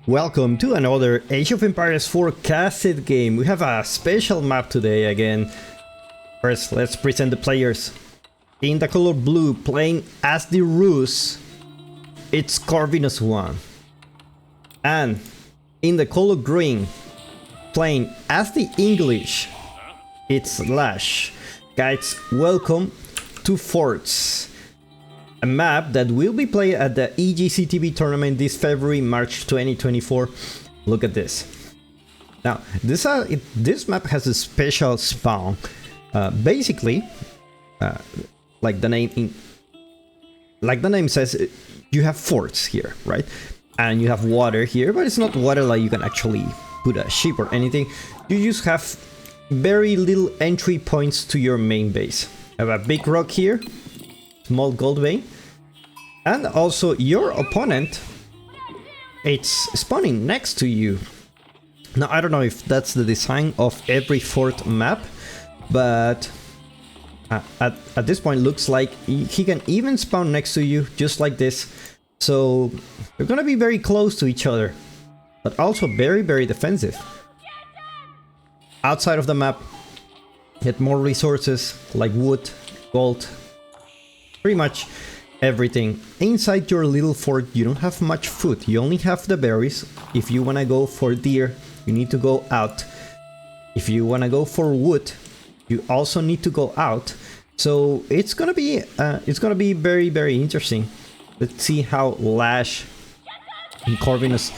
Welcome to another Age of Empires 4 casted game. We have a special map today again. First, let's present the players. In the color blue, playing as the Rus, it's Corvinus1. And in the color green, playing as the English, it's Lash. Guys, welcome to Forts. A map that will be played at the EGCTV tournament this February, March 2024. Look at this. Now, this map has a special spawn. Basically, like the name says, you have forts here, right? And you have water here, but it's not water like you can actually put a ship or anything. You just have very little entry points to your main base. You have a big rock here, small gold vein, and also your opponent, it's spawning next to you. Now I don't know if that's the design of every fort map, but at this point looks like he can even spawn next to you, just like this. So you're gonna be very close to each other, but also very, very defensive. Outside of the map, get more resources like wood, gold, pretty much everything. Inside your little fort, you don't have much food. You only have the berries. If you want to go for deer, you need to go out. If you want to go for wood, you also need to go out. So it's gonna be very, very interesting. Let's see how Lash and Corvinus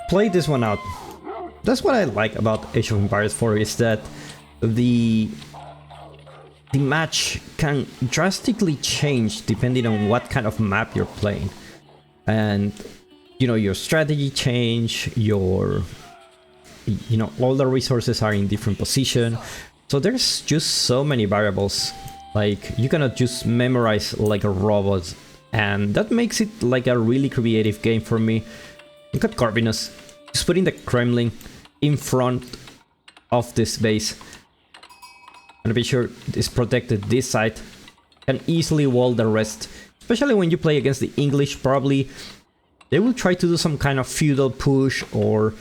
play this one out. That's what I like about Age of Empires 4, is that the match can drastically change depending on what kind of map you're playing. And, you know, your strategy change, all the resources are in different position. So there's just so many variables. Like, you cannot just memorize like a robot. And that makes it like a really creative game for me. Look at Corvinus. He's putting the Kremlin in front of this base. And be sure it's protected this side. Can easily wall the rest. Especially when you play against the English, probably they will try to do some kind of feudal push or,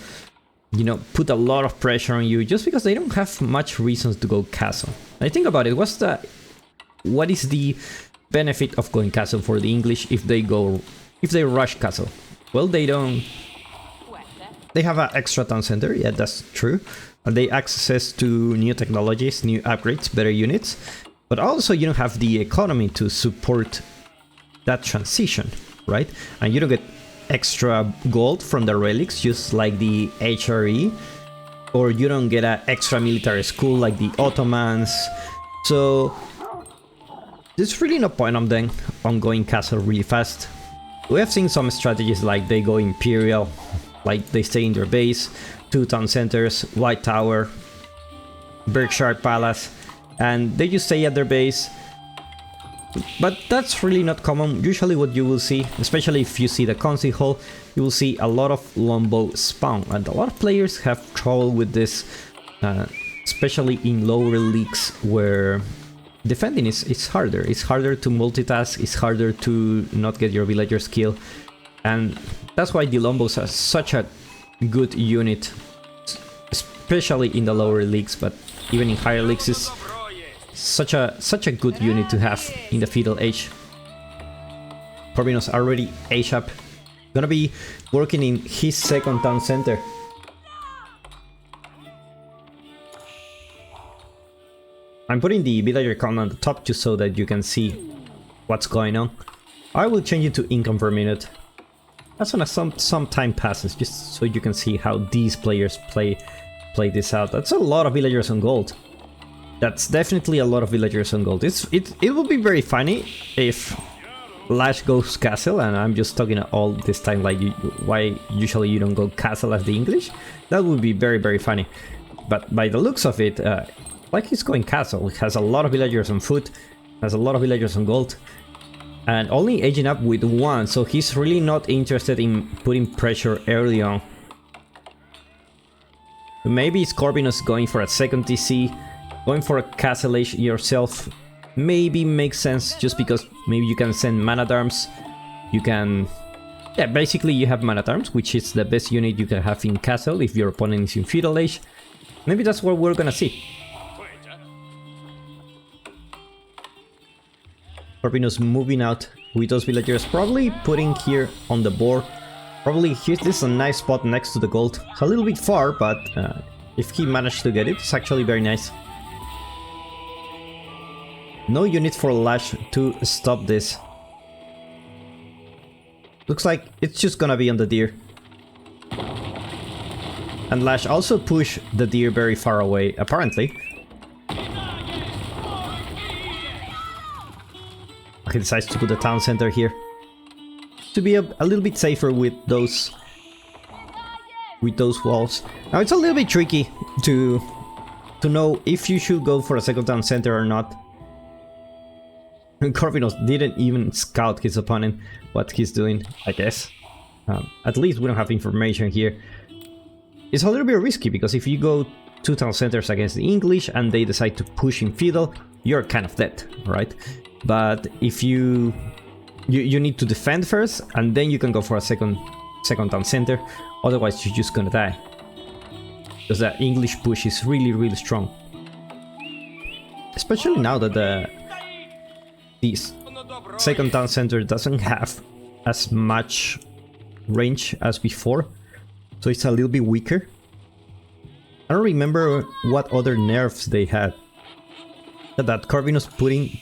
you know, put a lot of pressure on you just because they don't have much reasons to go castle. I think about it, what is the benefit of going castle for the English if they rush castle? Well, they have an extra town center, yeah, that's true. They access to new technologies, new upgrades, better units, but also you don't have the economy to support that transition, right? And you don't get extra gold from the relics, just like the HRE, or you don't get an extra military school like the Ottomans. So there's really no point on going castle really fast. We have seen some strategies like they go imperial, like they stay in their base, 2 town centers, White Tower, Berkshire Palace, and they just stay at their base. But that's really not common. Usually what you will see, especially if you see the Council Hall, you will see a lot of longbow spawn, and a lot of players have trouble with this, especially in lower leagues where defending is harder. It's harder to multitask, it's harder to not get your villagers killed, and that's why the longbows are such a good unit, especially in the lower leagues, but even in higher leagues is such a good unit to have in the feudal age. Corvinus already age up, gonna be working in his second town center. I'm putting the villager count on the top just so that you can see what's going on. I will change it to income per minute. As soon as some time passes, just so you can see how these players play this out. That's a lot of villagers on gold. That's definitely a lot of villagers on gold. It will be very funny if Lash goes castle, and I'm just talking all this time like why usually you don't go castle as the English. That would be very, very funny. But by the looks of it, like he's going castle. He has a lot of villagers on foot, has a lot of villagers on gold, and only aging up with 1, so he's really not interested in putting pressure early on. Maybe it's Corvinus going for a second TC, going for a castle age yourself. Maybe makes sense just because maybe you can send man-at-arms, you can Yeah, basically you have man-at-arms, which is the best unit you can have in castle if your opponent is in feudal age. Maybe that's what we're gonna see. Corvinus moving out with those villagers, probably putting here on the board. Probably here, this is a nice spot next to the gold. It's a little bit far, but if he managed to get it, it's actually very nice. No unit for Lash to stop this. Looks like it's just gonna be on the deer. And Lash also pushed the deer very far away, apparently. He decides to put the town center here to be a little bit safer with those walls. Now it's a little bit tricky to know if you should go for a second town center or not. Corvinus didn't even scout his opponent, what he's doing, I guess. At least we don't have information here. It's a little bit risky because if you go 2 town centers against the English and they decide to push in feudal, you're kind of dead, right? But if you need to defend first, and then you can go for a second town center. Otherwise, you're just gonna die, because the English push is really, really strong. Especially now that this second town center doesn't have as much range as before, so it's a little bit weaker. I don't remember what other nerfs they had. That Corvinus putting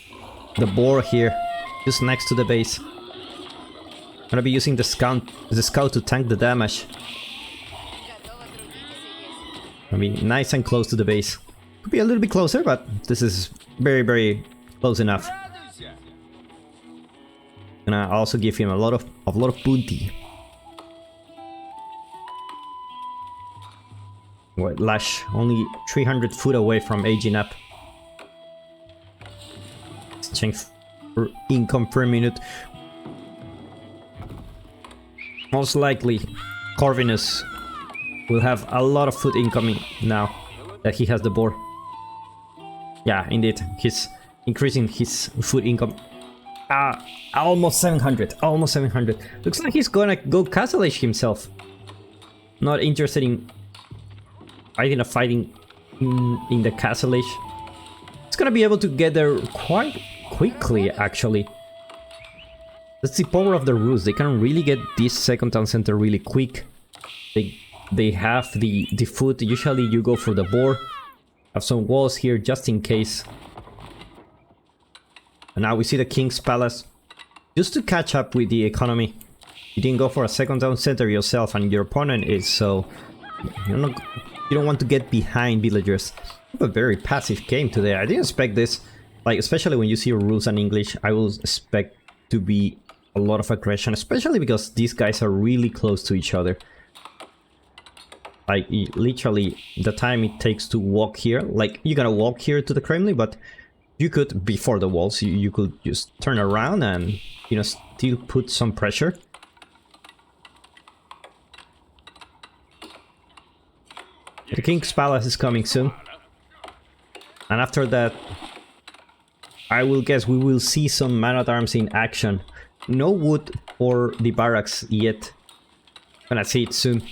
the boar here, just next to the base. I'm gonna be using the scout to tank the damage. I mean, nice and close to the base. Could be a little bit closer, but this is very, very close enough. Gonna also give him a lot of bounty. Wait, Lash only 300 foot away from aging up. Exchange for income per minute. Most likely, Corvinus will have a lot of food incoming now that he has the boar. Yeah, indeed, he's increasing his food income. Almost 700, almost 700. Looks like he's gonna go castle age himself. Not interested in fighting in the castle age. He's gonna be able to get there quite quickly, actually. That's the power of the Rus. They can really get this second town center really quick. They have the food. Usually you go for the boar. Have some walls here just in case. And now we see the King's Palace. Just to catch up with the economy. You didn't go for a second town center yourself, and your opponent is, so you don't want to get behind villagers. A very passive game today. I didn't expect this. Like, especially when you see rules in English, I will expect to be a lot of aggression, especially because these guys are really close to each other. Like, literally, the time it takes to walk here, like, you're gonna walk here to the Kremlin, but you could, before the walls, you could just turn around and, you know, still put some pressure. The King's Palace is coming soon. And after that, I will guess we will see some man-at-arms in action. No wood for the barracks yet. Gonna see it soon.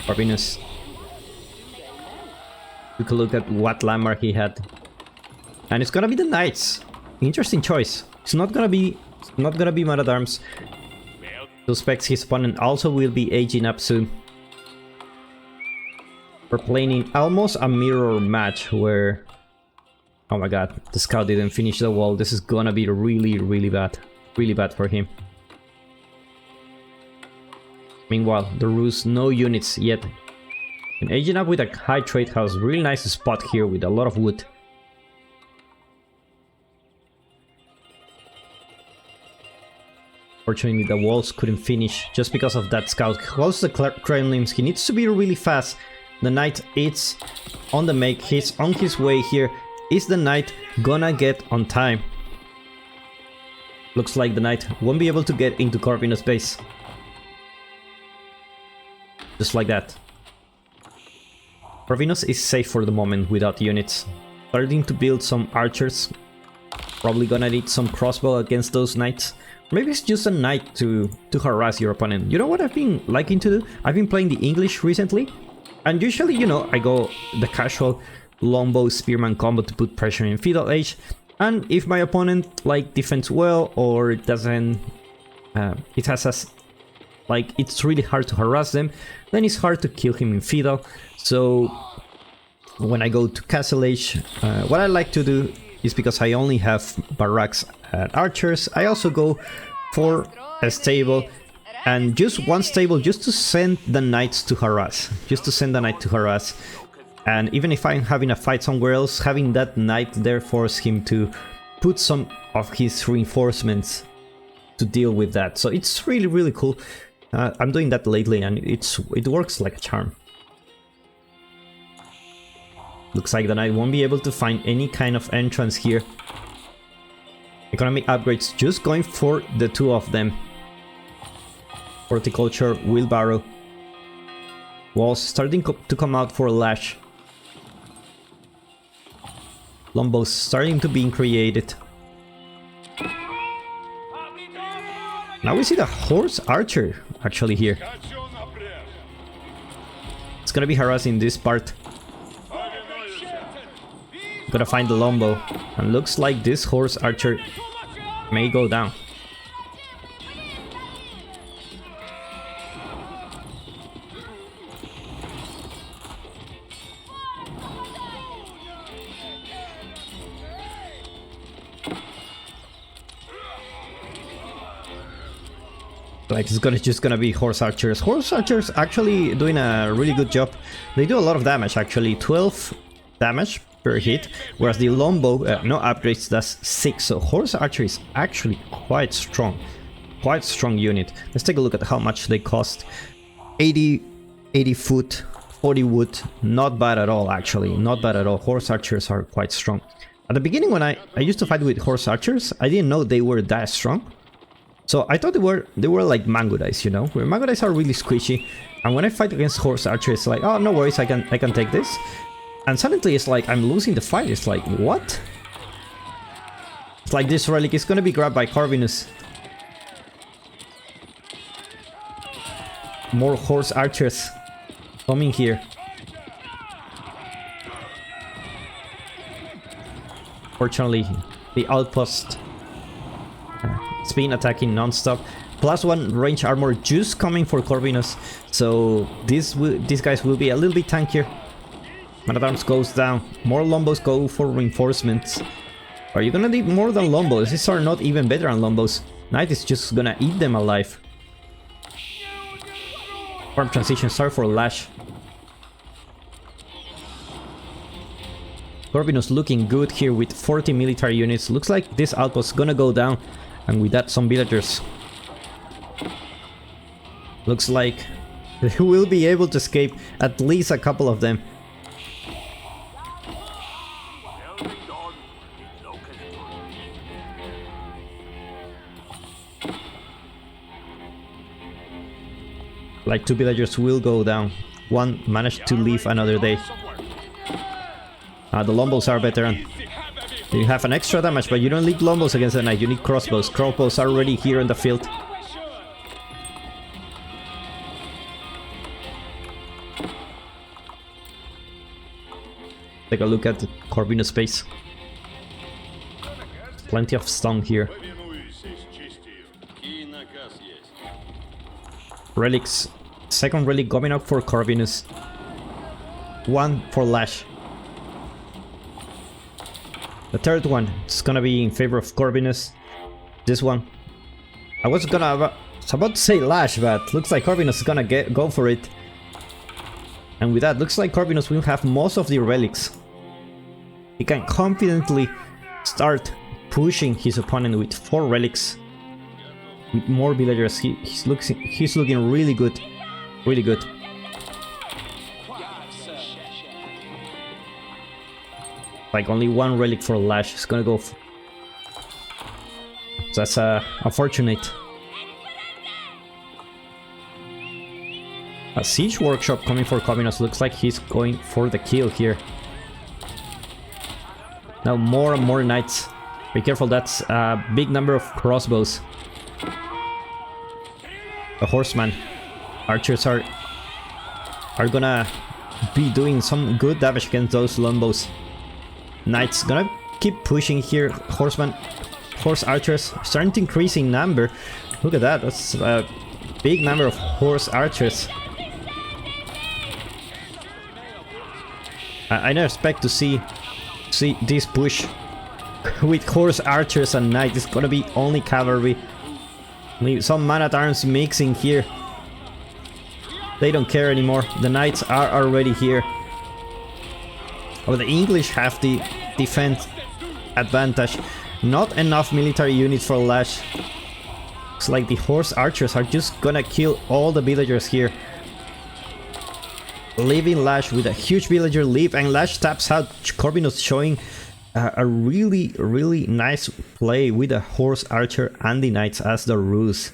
Corvinus. We could look at what landmark he had. And it's gonna be the knights. Interesting choice. It's not gonna be man-at-arms. Suspects his opponent also will be aging up soon. We're playing in almost a mirror match where... Oh my god, the scout didn't finish the wall. This is gonna be really, really bad. Really bad for him. Meanwhile, the Rus, no units yet. And aging up with a high trade house. Really nice spot here with a lot of wood. Fortunately, the walls couldn't finish just because of that scout. Close the Kremlins. He needs to be really fast. The knight is on the make. He's on his way here. Is the knight gonna get on time? Looks like the knight won't be able to get into Corvinus' base. Just like that. Corvinus is safe for the moment without units. Starting to build some archers. Probably gonna need some crossbow against those knights. Maybe it's just a knight to harass your opponent. You know what I've been liking to do? I've been playing the English recently. And usually, you know, I go the casual longbow spearman combo to put pressure in feudal age. And if my opponent like defends well or doesn't, it has a, like it's really hard to harass them, then it's hard to kill him in feudal. So when I go to castle age, what I like to do is, because I only have barracks and archers, I also go for a stable and just one stable just to send the knights to harass. Just to send the knight to harass. And even if I'm having a fight somewhere else, having that knight there force him to put some of his reinforcements to deal with that. So it's really, really cool. I'm doing that lately and it works like a charm. Looks like the knight won't be able to find any kind of entrance here. Economic upgrades, just going for the two of them. Horticulture, wheelbarrow. Walls starting to come out for lash. Longbows starting to be created. Now we see the horse archer actually here. It's gonna be harassing this part. Gotta find the longbow, and looks like this horse archer may go down. Like it's just gonna be horse archers. Horse archers actually doing a really good job. They do a lot of damage actually, 12 damage per hit, whereas the longbow, no upgrades, does 6. So horse archer is actually quite strong unit. Let's take a look at how much they cost. 80 foot, 40 wood, not bad at all actually, not bad at all. Horse archers are quite strong. At the beginning when I used to fight with horse archers, I didn't know they were that strong. So I thought they were like mango dice, you know, where mango dice are really squishy. And when I fight against horse archers, it's like, oh no worries, I can take this. And suddenly it's like I'm losing the fight. It's like, what? It's like this relic is gonna be grabbed by Corvinus. More horse archers coming here. Fortunately, the outpost it's been attacking non-stop. +1 range armor just coming for Corvinus. So these guys will be a little bit tankier. Man at Arms goes down. More longbows go for reinforcements. Are you gonna need more than longbows? These are not even better than longbows. Knight is just gonna eat them alive. Farm transition, sorry for lash. Corvinus looking good here with 40 military units. Looks like this outpost is gonna go down. And with that, some villagers. Looks like they will be able to escape, at least a couple of them. Like 2 villagers will go down. One managed to leave another day. The longbows are better. You have an extra damage, but you don't need longbows against the knight. You need crossbows. Crossbows are already here in the field. Take a look at the Corvinus space. Plenty of stone here. Relics. Second relic coming up for Corvinus. 1 for Lash. The third one is gonna be in favor of Corvinus. This one. I was about to say Lash, but looks like Corvinus is gonna go for it. And with that, looks like Corvinus will have most of the relics. He can confidently start pushing his opponent with 4 relics. With more villagers, he's looking really good. Really good. Like only 1 relic for Lash is gonna go. So that's unfortunate. A siege workshop coming for Corvinus. Looks like he's going for the kill here. Now more and more knights. Be careful, that's a big number of crossbows. The horseman. Archers are gonna be doing some good damage against those longbows. Knights gonna keep pushing here. Horse archers starting to increase in number. Look at that, that's a big number of horse archers. I don't expect to see this push with horse archers and knights. It's gonna be only cavalry. Maybe some man-at-arms mixing here. They don't care anymore. The knights are already here. Oh, the English have the defense advantage. Not enough military units for Lash. Looks like the horse archers are just gonna kill all the villagers here. Leaving Lash with a huge villager leave, and Lash taps out. Corvinus showing a really nice play with the horse archer and the knights as the ruse.